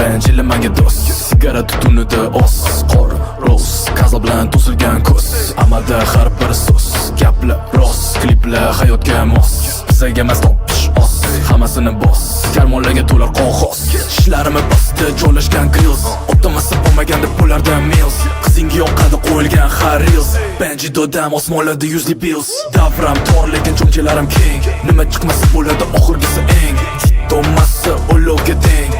Jili manga do'st, sigara tutunida os, qor, roz, kaza bilan to'silgan ko'z. Amalda har bir so'z, gaplar rost, kliplar hayotga mos. Bizaga emas topish os, hammasini bos. Karmonlarga to'lar qog'oz. Ishlarimni bosdi joylashgan grills. Optimasi bo'lmaganda bularda meals. Qizingga yoqadi qo'yilgan har reels. Benji dodam osmonlarda yuzli bills. Davram tor lekin cho'nchalarim keng. Nima chiqmasa bo'ladi oxirgisi eng. Tomasa ulovga teng.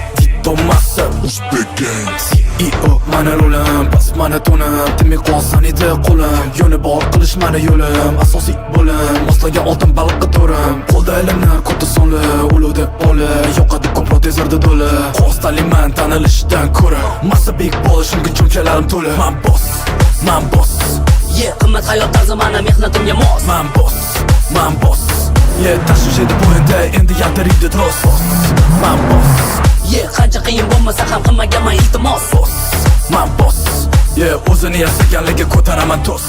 Tomasa Uzbek gang. CEO mana rolim, pas mana to'nim. Timi qolsan edi qo'lim. Yo'li bor qilish mana yo'lim. Asosiy bo'lim, moslagan oltin baliqqa to'rim. Qo'lda ilmlar ko'ta sonli, ulug'da oli. Yoqadi ko'proq tezarda do'li. Qostaliman tanilishdan ko'ra. Massa big bo'lish uchun cho'nchalarim to'la. Man boss, man boss. Qimmat hayot tarzi mana mehnatimga mos. Man boss, man boss. Tashvish edi bo'yinda endi yaltiraydi tros. Man boss. Qancha qiyin bo'lmasa ham qilmagaman iltimos. Man boss. O'zini yasaganlarga ko'taraman to's.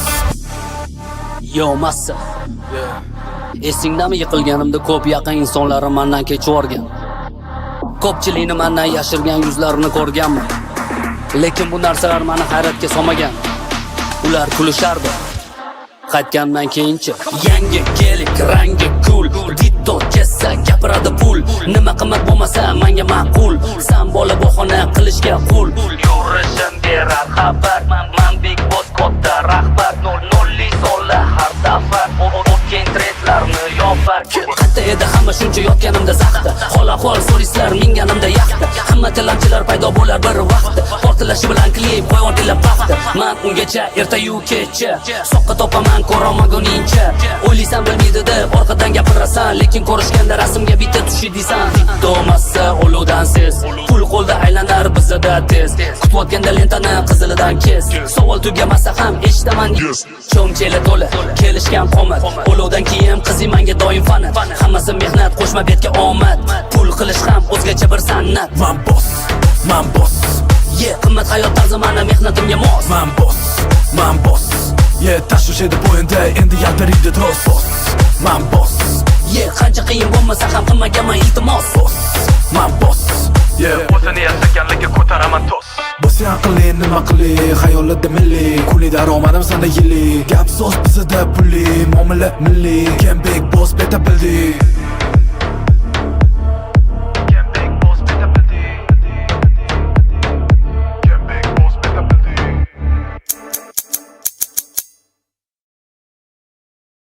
Yo massa. Esingdami yiqilganimda ko'p yaqin insonlarim mendan kechib o'rgan. Ko'pchilikni mendan yashirgan yuzlarini ko'rganman. Lekin bu narsalar meni hayratga solmagan. Ular kulishardi. Qaytgandan keyinchi yangi kelik, rangi cool. Ditto kessa gapiradi pul. Nima qimmat bo'lmasa menga ma'qul. San bola bahona qilishga qul. Yurishim berar xabar. Men big boss katta rahbar. Nolli sola har safar. O'tgan trendlarni yopar. Qatta edi hamma shuncha yotganimda zaxta. Xola-xol solistlar minganimda yaxta. Hamma talanchilar paydo bo'lar bir vaqtda. Portlashi bilan klip qo'yadilar paxta. Men ungacha ertayu kecha soqqa topaman ko'ramaguningcha. O'ylaysan bilmaydi deb orqadan gapirasan, lekin ko'rishganda rasmga bitta tushi deysan. Tomasa oluvdan ses, pul qo'lda aylanar bizada tez. Kutayotganda lentani qizilidan kes. Savol tugamasa ham eshitaman. Cho'mchela to'la, kelishgan qomat. Oluvdan keyin qizim menga doim fanat. Hammasi mehnat, qo'shma betga omad. Pul qilish ham o'zgacha bir san'at. Man boss, man boss. Qimmat hayot tarzi mana mehnatimga mos. Man boss, man boss. Tashvish edi bo'yinda endi yaltiraydi tros. Man boss. Qancha qiyin bo'lmasa ham qilmagaman iltimos. Man boss. O'zini yasaganlarga ko'taraman to's. Biz aqlli nima qili, xayolida milliy. Kunli daromadim sanda yilli. Gap so'z bizda pulli, muomala milliy. Kim big boss beta bildi.